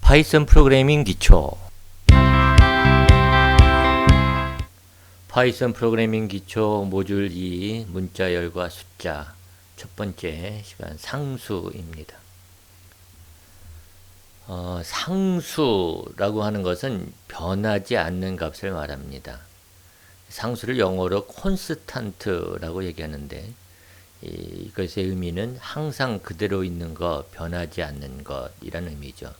파이썬 프로그래밍 기초. 파이썬 프로그래밍 기초 모듈 2 문자열과 숫자 첫 번째 시간 상수입니다. 상수라고 하는 것은 변하지 않는 값을 말합니다. 상수를 영어로 콘스탄트라고 얘기하는데 이것의 의미는 항상 그대로 있는 것, 변하지 않는 것이라는 의미죠.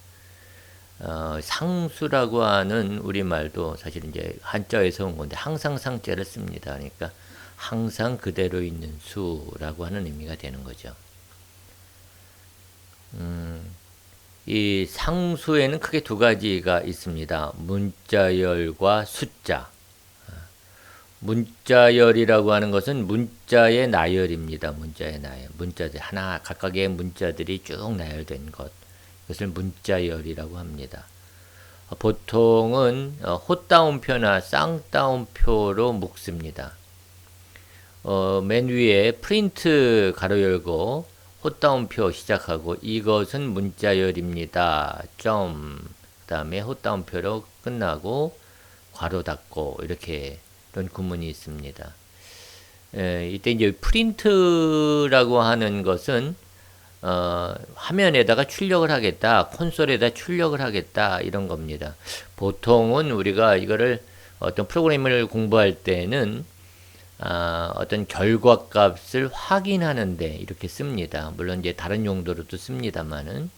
상수라고 하는 우리말도 사실 이제 한자에서 온 건데 항상 상자를 씁니다. 그러니까 항상 그대로 있는 수라고 하는 의미가 되는 거죠. 이 상수에는 크게 두 가지가 있습니다. 문자열과 숫자. 문자열이라고 하는 것은 문자의 나열입니다. 문자의 나열. 문자들 하나 각각의 문자들이 쭉 나열된 것. 이것을 문자열이라고 합니다. 보통은 헛다운표나 쌍따옴표로 묶습니다. 맨 위에 프린트 가로 열고 헛다운표 시작하고 이것은 문자열입니다. 점. 그 다음에 헛다운표로 끝나고 괄호 닫고 이렇게 이런 구문이 있습니다. 이때 이제 프린트라고 하는 것은 화면에다가 출력을 하겠다, 콘솔에다 출력을 하겠다 이런 겁니다. 보통은 우리가 이거를 어떤 프로그램을 공부할 때는 어떤 결과값을 확인하는데 이렇게 씁니다. 물론 이제 다른 용도로도 씁니다만은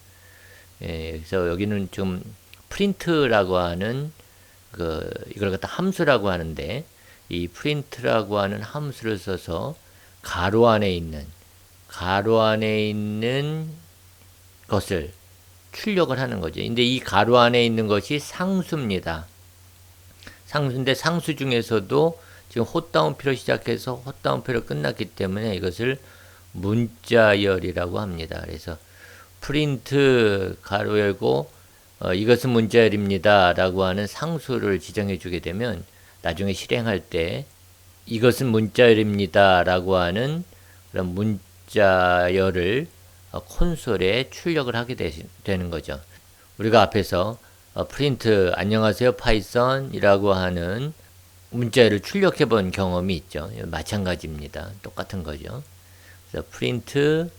그래서 여기는 좀 프린트라고 하는 이걸 갖다 함수라고 하는데 이 프린트라고 하는 함수를 써서 가로 안에 있는 것을 출력을 하는 거죠. 근데 이 가로 안에 있는 것이 상수입니다. 상수인데 상수 중에서도 지금 헛다운표로 시작해서 헛다운표로 끝났기 때문에 이것을 문자열이라고 합니다. 그래서 프린트 가로 열고 이것은 문자열입니다 라고 하는 상수를 지정해 주게 되면 나중에 실행할 때 이것은 문자열입니다 라고 하는 그런 문자열을 콘솔에 출력을 하게 되는 거죠. 우리가 앞에서 프린트 안녕하세요 파이썬 이라고 하는 문자열을 출력해 본 경험이 있죠. 마찬가지입니다. 똑같은 거죠. 그래서 프린트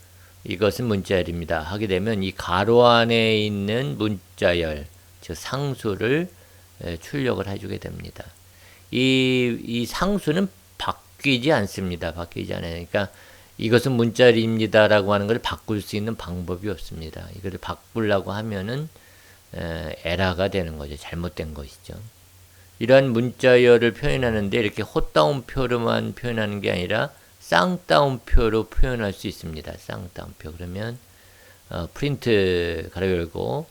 이것은 문자열입니다 하게 되면 이 가로 안에 있는 문자열 즉 상수를 출력을 해주게 됩니다. 이 상수는 바뀌지 않습니다. 바뀌지 않아요. 그러니까 이것은 문자열입니다 라고 하는 걸 바꿀 수 있는 방법이 없습니다. 이걸 바꾸려고 하면은 에러가 되는 거죠. 잘못된 것이죠. 이러한 문자열을 표현하는데 이렇게 헛다운표로만 표현하는 게 아니라 쌍따옴표로 표현할 수 있습니다. 쌍따옴표. 그러면 프린트 가로 열고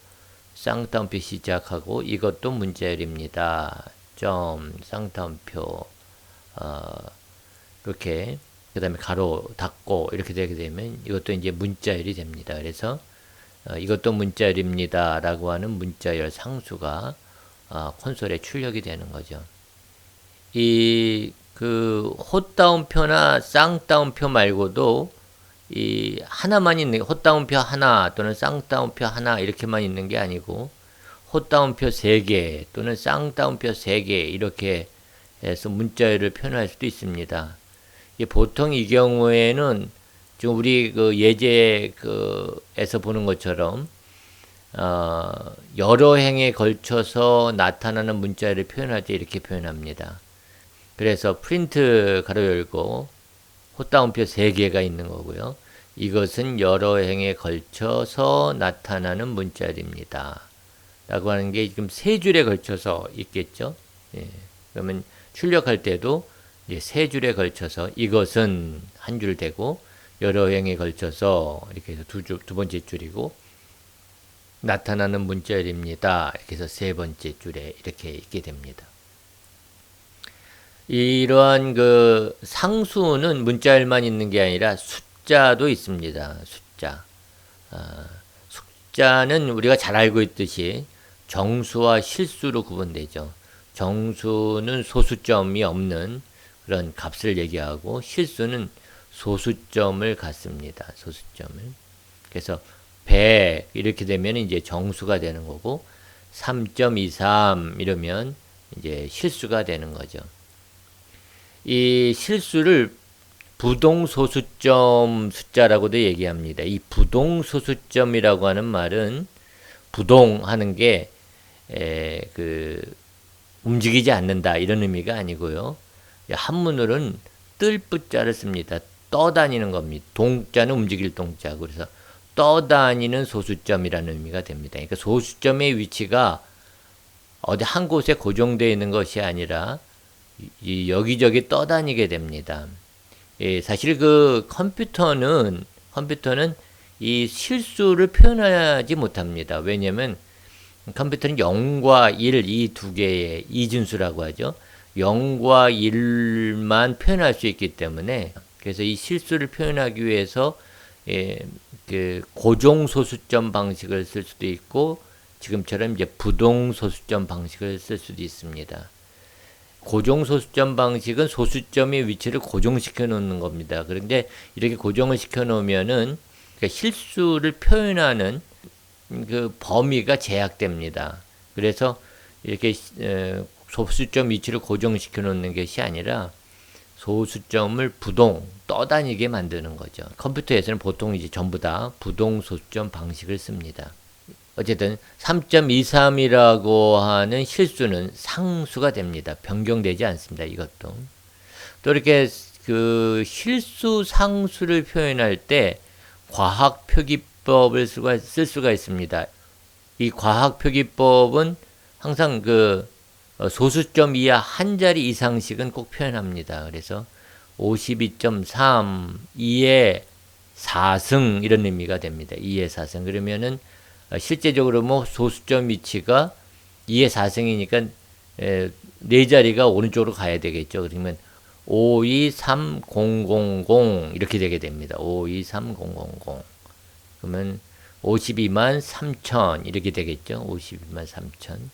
쌍따옴표 시작하고 이것도 문자열입니다. 점 쌍따옴표 이렇게 그 다음에 가로 닫고 이렇게 되게 되면 이것도 이제 문자열이 됩니다. 그래서 이것도 문자열입니다 라고 하는 문자열 상수가 콘솔에 출력이 되는 거죠. 헛다운표나 쌍따옴표 말고도 하나만 있는 헛다운표 하나 또는 쌍따옴표 하나 이렇게만 있는 게 아니고 헛다운표 3개 또는 쌍따옴표 3개 이렇게 해서 문자열을 표현할 수도 있습니다. 보통 이 경우에는 지금 우리 예제에서 보는 것처럼 여러 행에 걸쳐서 나타나는 문자열을 표현할 때 이렇게 표현합니다. 그래서 프린트 가로 열고 헛다운표 3개가 있는 거고요. 이것은 여러 행에 걸쳐서 나타나는 문자열입니다. 라고 하는 게 지금 3줄에 걸쳐서 있겠죠. 그러면 출력할 때도 이제 3줄에 걸쳐서 이것은 한 줄 되고 여러 행에 걸쳐서 이렇게 해서 두 번째 줄이고 나타나는 문자열입니다. 이렇게 해서 3번째 줄에 이렇게 있게 됩니다. 이러한 상수는 문자열만 있는 게 아니라 숫자도 있습니다. 숫자는 우리가 잘 알고 있듯이 정수와 실수로 구분되죠. 정수는 소수점이 없는 그런 값을 얘기하고 실수는 소수점을 갖습니다. 소수점을. 그래서 100 이렇게 되면 이제 정수가 되는 거고 3.23 이러면 이제 실수가 되는 거죠. 이 실수를 부동소수점 숫자라고도 얘기합니다. 이 부동소수점이라고 하는 말은 부동하는 게 움직이지 않는다 이런 의미가 아니고요. 한문으로는 뜰 뿌자를 씁니다. 떠다니는 겁니다. 동자는 움직일 동자. 그래서 떠다니는 소수점이라는 의미가 됩니다. 그러니까 소수점의 위치가 어디 한 곳에 고정되어 있는 것이 아니라 여기저기 떠다니게 됩니다. 사실 그 컴퓨터는 이 실수를 표현하지 못합니다. 왜냐하면 컴퓨터는 0과 1 이 두 개의 이진수라고 하죠. 0과 1만 표현할 수 있기 때문에 그래서 이 실수를 표현하기 위해서 그 고정 소수점 방식을 쓸 수도 있고 지금처럼 이제 부동 소수점 방식을 쓸 수도 있습니다. 고정 소수점 방식은 소수점의 위치를 고정시켜 놓는 겁니다. 그런데 이렇게 고정을 시켜 놓으면은 실수를 표현하는 그 범위가 제약됩니다. 그래서 이렇게 소수점 위치를 고정시켜 놓는 것이 아니라 소수점을 부동 떠다니게 만드는 거죠. 컴퓨터에서는 보통 이제 전부 다 부동 소수점 방식을 씁니다. 어쨌든 3.23이라고 하는 실수는 상수가 됩니다. 변경되지 않습니다. 이것도. 또 이렇게 그 실수 상수를 표현할 때 과학 표기법을 쓸 수가 있습니다. 이 과학 표기법은 항상 그 소수점 이하 한 자리 이상씩은 꼭 표현합니다. 그래서 52.3, 2의 4승 이런 의미가 됩니다. 2의 4승. 그러면은 실제적으로 뭐 소수점 위치가 2의 4승이니까 네 자리가 오른쪽으로 가야 되겠죠. 그러면 523000 이렇게 되게 됩니다. 523000 그러면 52만 3000 이렇게 되겠죠. 52만 3000.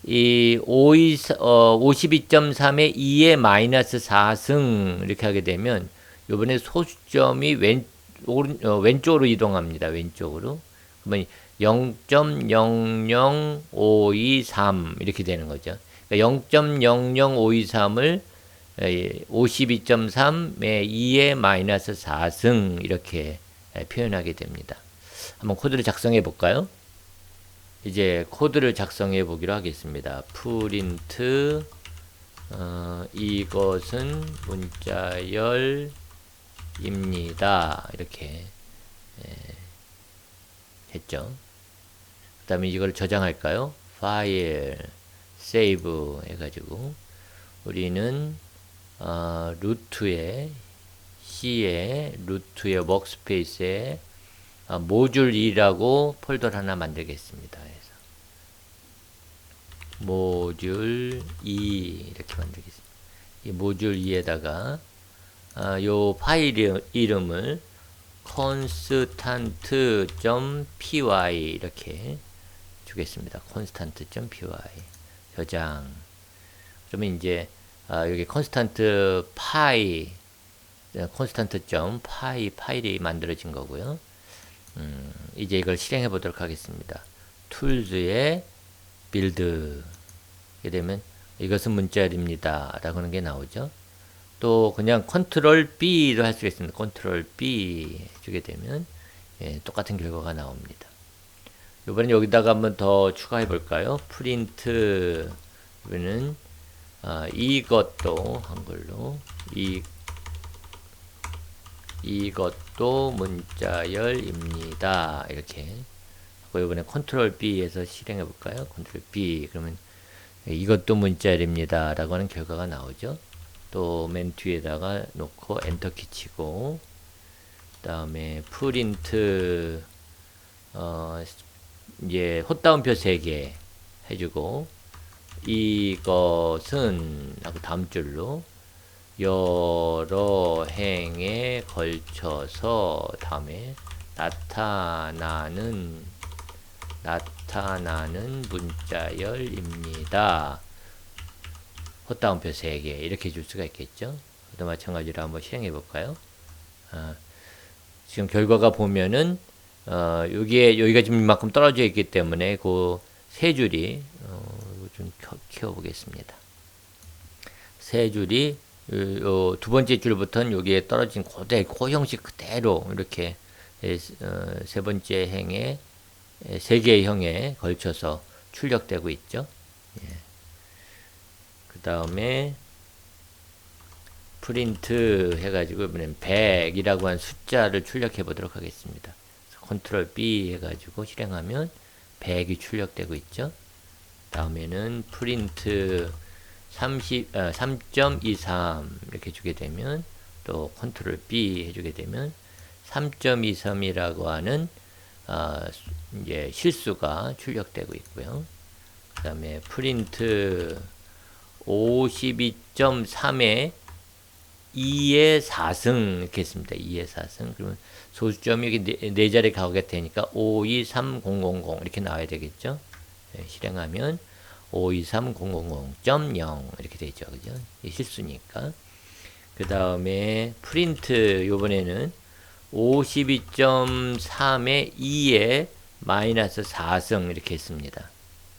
이 52.3에 2의 마이너스 4승 이렇게 하게 되면 요번에 소수점이 왼쪽으로 이동합니다. 왼쪽으로. 그러면 0.00523 이렇게 되는 거죠. 그러니까 0.00523을 52.3에 2의 마이너스 4승 이렇게 표현하게 됩니다. 한번 코드를 작성해 볼까요? 이제 코드를 작성해 보기로 하겠습니다. 프린트 이것은 문자열입니다. 이렇게 했죠. 그 다음에 이걸 저장할까요? 파일, 세이브 해가지고 우리는 루트에 C에 루트의 워크스페이스에 모듈 2라고 폴더를 하나 만들겠습니다. 그래서 모듈 2 이렇게 만들겠습니다. 이 모듈 2에다가 요 파일 이름을 constant.py 이렇게 주겠습니다. constant.py 저장. 그러면 이제 여기 constant.py constant.py 파일이 만들어진 거고요. 이제 이걸 실행해 보도록 하겠습니다. 툴즈에 빌드 이렇게 되면 이것은 문자열입니다 라고 하는 게 나오죠. 또 그냥 컨트롤 B도 할 수가 있습니다. 컨트롤 B 주게 되면 똑같은 결과가 나옵니다. 이번엔 여기다가 한번 더 추가해 볼까요? 프린트 이거는 이것도 한글로 이것도 문자열입니다. 이렇게 하고 이번에 컨트롤 B에서 실행해 볼까요? 컨트롤 B 그러면 이것도 문자열입니다 라고 하는 결과가 나오죠. 또 맨 뒤에다가 놓고 엔터키 치고 그 다음에 프린트 이제 헛다운표 3개 해주고 이것은 하고 다음 줄로 여러 행에 걸쳐서 다음에 나타나는 문자열입니다. 헛다운표 3개 이렇게 줄 수가 있겠죠. 또 마찬가지로 한번 실행해 볼까요? 지금 결과가 보면은 여기가 지금 이만큼 떨어져 있기 때문에 그 세 줄이 좀 키워보겠습니다. 세 줄이 두 번째 줄부터는 여기에 떨어진 그 형식 그대로 이렇게 세 번째 행에 세 개의 형에 걸쳐서 출력되고 있죠. 예. 그 다음에 프린트 해가지고 이번엔 100이라고 한 숫자를 출력해 보도록 하겠습니다. 컨트롤 B 해가지고 실행하면 100이 출력되고 있죠. 다음에는 프린트 3.23 이렇게 주게 되면 또 컨트롤 B 해주게 되면 3.23이라고 하는 이제 실수가 출력되고 있고요. 그 다음에 프린트 52.3에 2의 4승 이렇게 했습니다. 2의 4승. 그러면 소수점이 여기 네 자리 가게 되니까 523000 이렇게 나와야 되겠죠. 네, 실행하면 523000.0 이렇게 되죠. 그죠? 실수니까. 그 다음에 프린트 요번에는 52.3에 2에 마이너스 4승 이렇게 했습니다.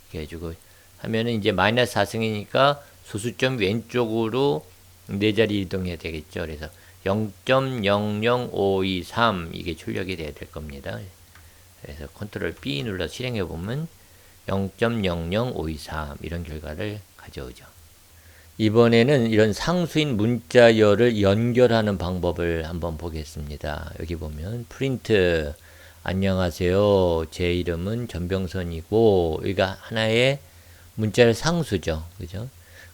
이렇게 해주고 하면은 이제 마이너스 4승이니까 소수점 왼쪽으로 네 자리 이동해야 되겠죠. 그래서 0.00523 이게 출력이 돼야 될 겁니다. 그래서 컨트롤 B 눌러 실행해 보면 0.00523 이런 결과를 가져오죠. 이번에는 이런 상수인 문자열을 연결하는 방법을 한번 보겠습니다. 여기 보면 프린트 안녕하세요. 제 이름은 전병선이고 여기가 하나의 문자열 상수죠. 그죠?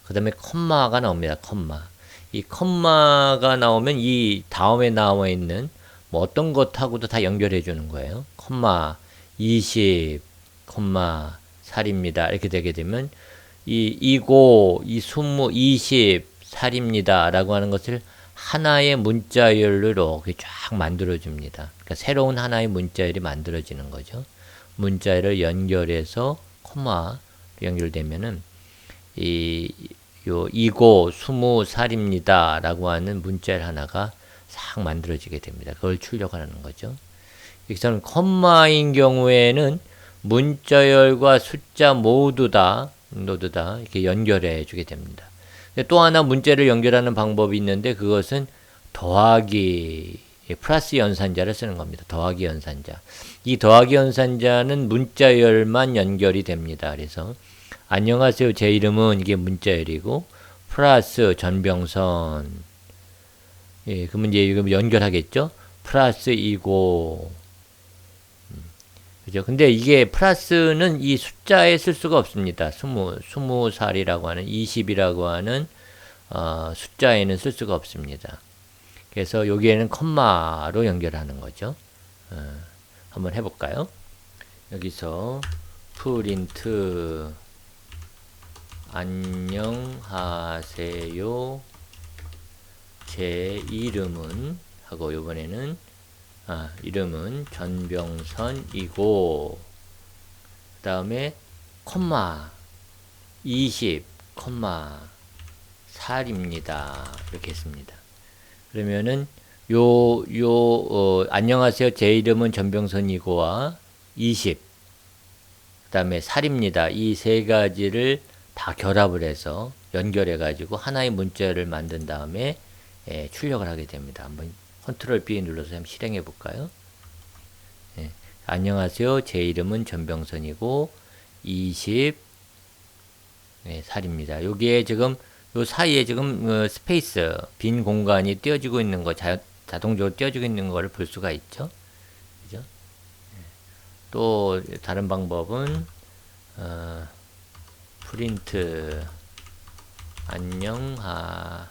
그 다음에 컴마가 나옵니다. 컴마. 이 컴마가 나오면 이 다음에 나와 있는 뭐 어떤 것하고도 다 연결해 주는 거예요. 컴마 20, 컴마 살입니다. 이렇게 되게 되면 이고, 20, 20, 살입니다. 라고 하는 것을 하나의 문자열로 쫙 만들어줍니다. 그러니까 새로운 하나의 문자열이 만들어지는 거죠. 문자열을 연결해서 콤마 연결되면은 이고, 20살입니다. 라고 하는 문자열 하나가 싹 만들어지게 됩니다. 그걸 출력하는 거죠. 여기서는 콤마인 경우에는 문자열과 숫자 모두 다 이렇게 연결해 주게 됩니다. 또 하나 문자를 연결하는 방법이 있는데 그것은 더하기 플러스 연산자를 쓰는 겁니다. 더하기 연산자. 이 더하기 연산자는 문자열만 연결이 됩니다. 그래서 안녕하세요. 제 이름은 이게 문자열이고 플러스 전병선. 예, 그러면 이제 이거 연결하겠죠? 플러스 이고. 그죠? 근데 이게 플러스는 이 숫자에 쓸 수가 없습니다. 20살이라고 하는 20이라고 하는 숫자에는 쓸 수가 없습니다. 그래서 여기에는 컴마로 연결하는 거죠. 한번 해볼까요? 여기서 프린트 안녕하세요. 제 이름은 하고 이번에는 이름은 전병선이고 그 다음에 콤마 20 콤마 살입니다. 이렇게 했습니다. 그러면은 안녕하세요. 제 이름은 전병선이고와 20 그 다음에 살입니다. 이 세 가지를 다 결합을 해서 연결해 가지고 하나의 문자를 만든 다음에 출력을 하게 됩니다. 한번 컨트롤 B 눌러서 한번 실행해 볼까요? 예. 안녕하세요. 제 이름은 전병선이고 20 살입니다. 여기에 지금 요 사이에 지금 스페이스 빈 공간이 띄어지고 있는 거 자동적으로 띄어지고 있는 거를 볼 수가 있죠. 그죠? 예. 또 다른 방법은 프린트 안녕하세요.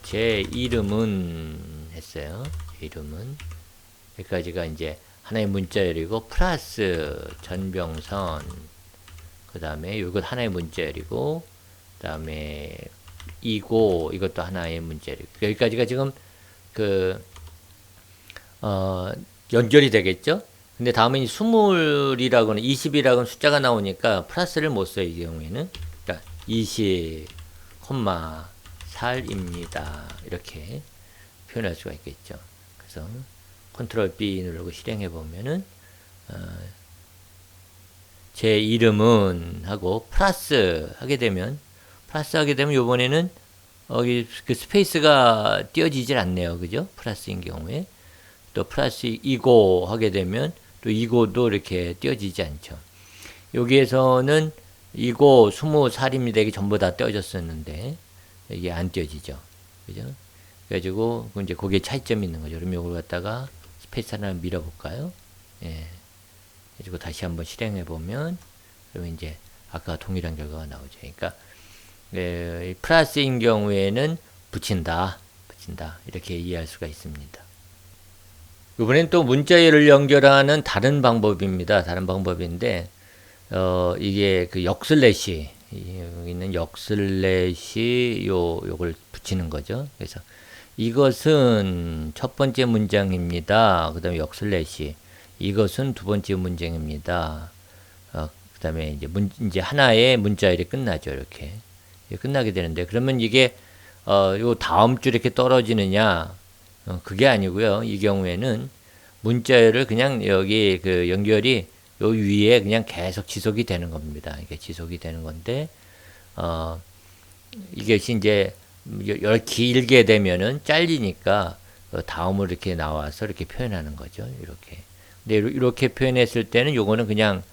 제 이름은 했어요. 제 이름은 여기까지가 이제 하나의 문자열이고 플러스 전병선 그 다음에 이것 하나의 문자열이고 그 다음에 이고 이것도 하나의 문자열이고 여기까지가 지금 연결이 되겠죠. 근데 다음에 20이라고는 20이라고는 숫자가 나오니까 플러스를 못 써요. 이 경우에는 그러니까 20, 살입니다. 이렇게 표현할 수가 있겠죠. 그래서 컨트롤 B 누르고 실행해 보면은 제 이름은 하고 플러스 하게 되면 요번에는 그 스페이스가 띄어지질 않네요. 그죠? 플러스인 경우에 또 플러스 이고 하게 되면 또 이고도 이렇게 띄어지지 않죠. 여기에서는 이고 20살입니다. 이게 전부 다 띄어졌었는데 이게 안 띄어지죠. 그죠? 그래가지고 이제 거기에 차이점이 있는 거죠. 그럼 이걸 갖다가 스페이스 하나 밀어볼까요? 예. 그리고 다시 한번 실행해 보면 그러면 이제 아까 동일한 결과가 나오죠. 그러니까 플러스인 경우에는 붙인다 이렇게 이해할 수가 있습니다. 이번엔 또 문자열을 연결하는 다른 방법입니다. 다른 방법인데 이게 그 역슬래시 여기 있는 역슬래시 요걸 붙이는 거죠. 그래서 이것은 첫 번째 문장입니다. 그 다음에 역슬래시 이것은 두 번째 문장입니다. 그 다음에 이제 하나의 문자열이 끝나죠. 이렇게 끝나게 되는데 그러면 이게 요 다음 줄 이렇게 떨어지느냐 그게 아니고요. 이 경우에는 문자열을 그냥 여기 그 연결이 요 위에 그냥 계속 지속이 되는 겁니다. 이게 지속이 되는 건데 이것이 이제 길게 되면은 잘리니까 다음으로 이렇게 나와서 이렇게 표현하는 거죠. 이렇게. 근데 이렇게 표현했을 때는 요거는 그냥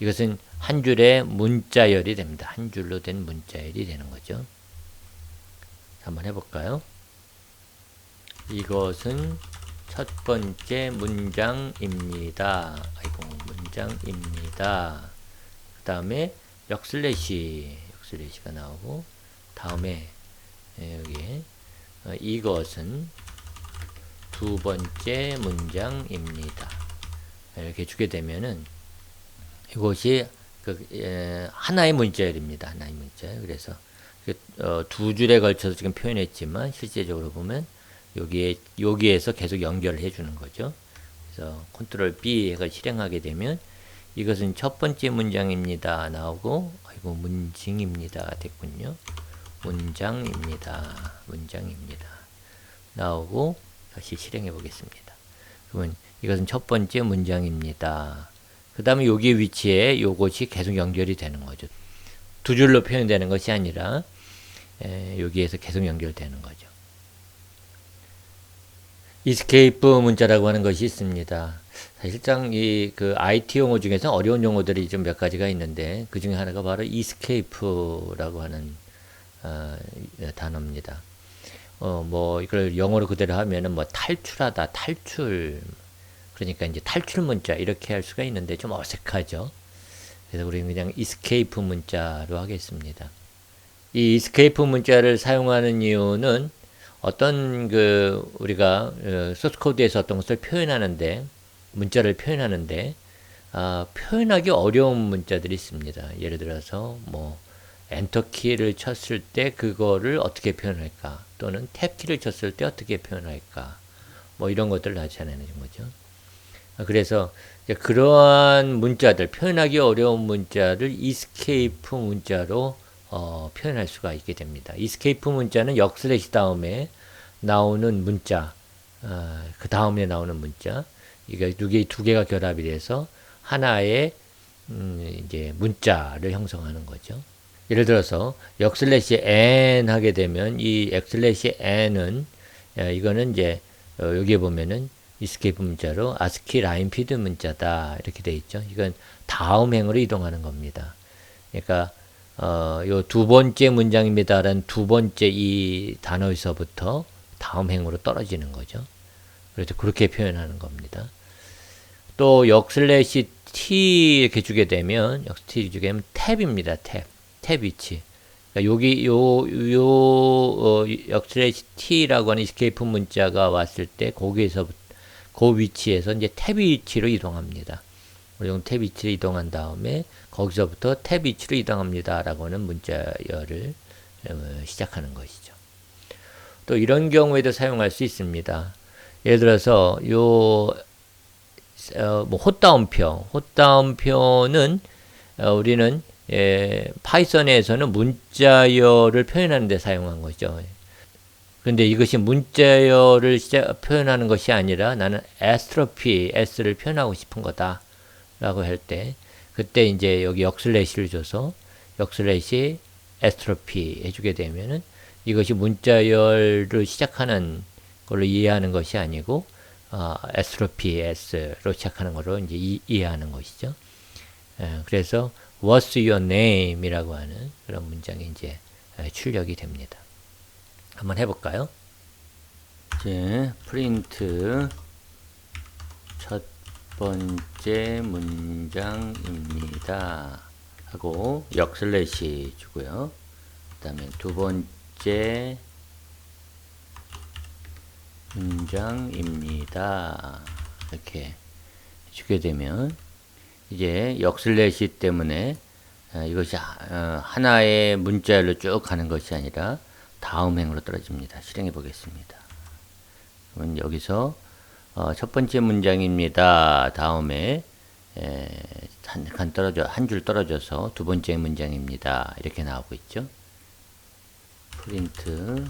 이것은 한 줄의 문자열이 됩니다. 한 줄로 된 문자열이 되는 거죠. 한번 해볼까요? 이것은 첫 번째 문장입니다. 문장입니다. 그 다음에 역슬래시가 나오고 다음에 여기에 이것은 두 번째 문장입니다. 이렇게 주게 되면은 이것이 하나의 문자열입니다. 하나의 문자열. 그래서 두 줄에 걸쳐서 지금 표현했지만 실제적으로 보면 여기에서 계속 연결을 해주는 거죠. 그래서 컨트롤 B 해서 실행하게 되면 이것은 첫 번째 문장입니다. 나오고 문징입니다. 됐군요. 문장입니다. 나오고 다시 실행해 보겠습니다. 그러면 이것은 첫 번째 문장입니다. 그 다음에 여기 위치에 요것이 계속 연결이 되는 거죠. 두 줄로 표현되는 것이 아니라 여기에서 계속 연결되는 거죠. 이스케이프 문자라고 하는 것이 있습니다. 사실상 그 IT 용어 중에서 어려운 용어들이 좀 몇 가지가 있는데 그 중에 하나가 바로 이스케이프라고 하는 단어입니다. 뭐 이걸 영어로 그대로 하면은 뭐 탈출하다, 탈출. 그러니까 이제 탈출 문자 이렇게 할 수가 있는데 좀 어색하죠. 그래서 우리는 그냥 escape 문자로 하겠습니다. 이 escape 문자를 사용하는 이유는 어떤 우리가 소스 코드에서 어떤 것을 표현하는데 문자를 표현하는데 표현하기 어려운 문자들이 있습니다. 예를 들어서 뭐 엔터 키를 쳤을 때 그거를 어떻게 표현할까 또는 탭 키를 쳤을 때 어떻게 표현할까 뭐 이런 것들을 나타내는 거죠. 그래서 그러한 문자들, 표현하기 어려운 문자를 escape 문자로 표현할 수가 있게 됩니다. escape 문자는 역슬래시 다음에 나오는 문자, 그 다음에 나오는 문자, 이게 두 개가 결합이 돼서 하나의 이제 문자를 형성하는 거죠. 예를 들어서 역슬래시 n 하게 되면 이 역슬래시 n은 이거는 이제 여기에 보면은 이스케이프 문자로 아스키 라인 피드 문자다 이렇게 돼 있죠. 이건 다음 행으로 이동하는 겁니다. 그러니까 요 두 번째 문장입니다라는 두 번째 이 단어에서부터 다음 행으로 떨어지는 거죠. 그래서 그렇게 표현하는 겁니다. 또 역슬래시 t 이렇게 주게 되면 탭입니다. 탭 위치. 그러니까 여기 역슬래시 t라고 하는 이스케이프 문자가 왔을 때 거기에서부터 그 위치에서 이제 탭 위치로 이동합니다. 우리는 탭 위치로 이동한 다음에 거기서부터 탭 위치로 이동합니다. 라고 하는 문자열을 시작하는 것이죠. 또 이런 경우에도 사용할 수 있습니다. 예를 들어서 뭐 헛다운표는 우리는 파이썬에서는 문자열을 표현하는 데 사용한 거죠. 그런데 이것이 문자열을 표현하는 것이 아니라 나는 에스트로피 s를 표현하고 싶은 거다 라고 할 때, 그때 이제 여기 역슬래시를 줘서 역슬래시 에스트로피 해주게 되면은 이것이 문자열을 시작하는 걸로 이해하는 것이 아니고 에스트로피 s로 시작하는 걸로 이제 이해하는 것이죠. 그래서 What's your name? 이라고 하는 그런 문장이 이제 출력이 됩니다. 한번 해볼까요? 이제 프린트 첫 번째 문장입니다 하고 역슬래시 주고요. 그 다음에 두 번째 문장입니다 이렇게 주게 되면 이제 역슬래시 때문에 이것이 하나의 문자열로 쭉 가는 것이 아니라 다음 행으로 떨어집니다. 실행해 보겠습니다. 그러면 여기서 첫 번째 문장입니다. 다음에 한 줄 떨어져서 두 번째 문장입니다. 이렇게 나오고 있죠. 프린트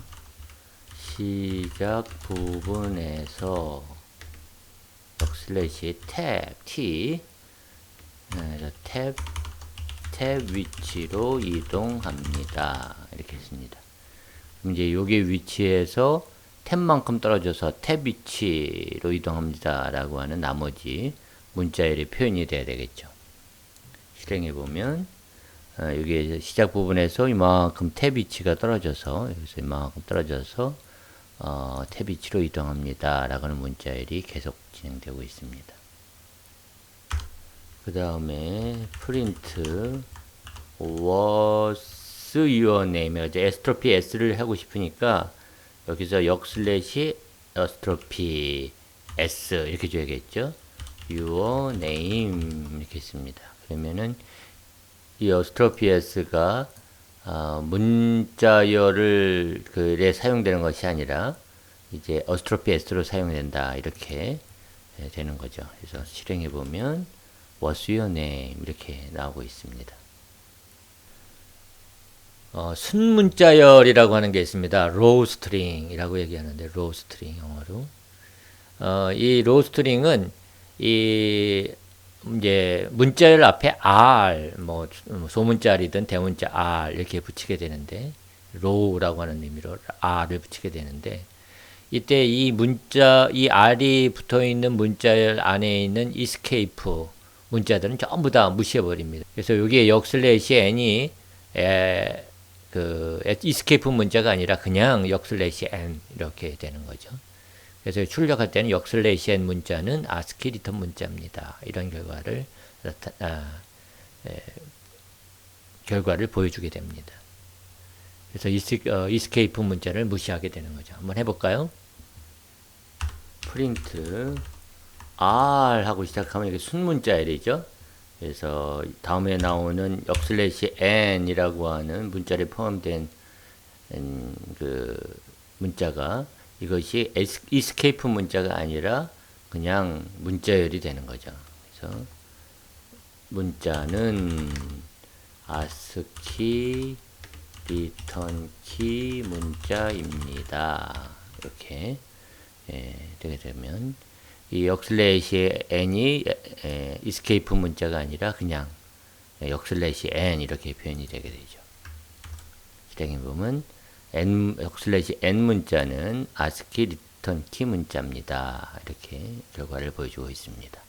시작 부분에서 역슬래시 탭 T 탭 위치로 이동합니다. 이렇게 했습니다. 그럼 이제 여기 위치에서 탭만큼 떨어져서 탭 위치로 이동합니다 라고 하는 나머지 문자열이 표현이 돼야 되겠죠. 실행해 보면 여기 시작 부분에서 이만큼 탭 위치가 떨어져서 여기서 이만큼 떨어져서 탭 위치로 이동합니다 라고 하는 문자열이 계속 진행되고 있습니다. 그 다음에 프린트 What's your name? 에스트로피 s를 하고 싶으니까 여기서 역슬래시 에스트로피 s 이렇게 줘야겠죠. Your name 이렇게 했습니다. 그러면은 이 에스트로피 s가 문자열을 그에 사용되는 것이 아니라 이제 에스트로피 s로 사용된다 이렇게 되는 거죠. 그래서 실행해 보면 What's your name? 이렇게 나오고 있습니다. 순문자열이라고 하는 게 있습니다. row string이라고 얘기하는데 row string 영어로. 이 row string은 이제 문자열 앞에 r 뭐 소문자리든 대문자 r 이렇게 붙이게 되는데 row라고 하는 의미로 r을 붙이게 되는데 이때 이 r이 붙어 있는 문자열 안에 있는 escape 문자들은 전부 다 무시해 버립니다. 그래서 여기에 역슬래시 n이 escape 문자가 아니라 그냥 역슬래시 n 이렇게 되는 거죠. 그래서 출력할 때는 역슬래시 n 문자는 ASCII 리턴 문자입니다. 이런 결과를 보여주게 됩니다. 그래서 escape 문자를 무시하게 되는 거죠. 한번 해볼까요? 프린트 R 하고 시작하면 이게 순문자열이죠. 그래서 다음에 나오는 역슬래시 n 이라고 하는 문자에 포함된 그 문자가 이것이 escape 문자가 아니라 그냥 문자열이 되는 거죠. 그래서 문자는 ASCII 리턴 키 문자입니다. 이렇게 되게 되면 이 역슬래시 n이 escape 문자가 아니라 그냥 역슬래시 n 이렇게 표현이 되게 되죠. 실행해 보면 역슬래시 n 문자는 ASCII 리턴 키 문자입니다. 이렇게 결과를 보여주고 있습니다.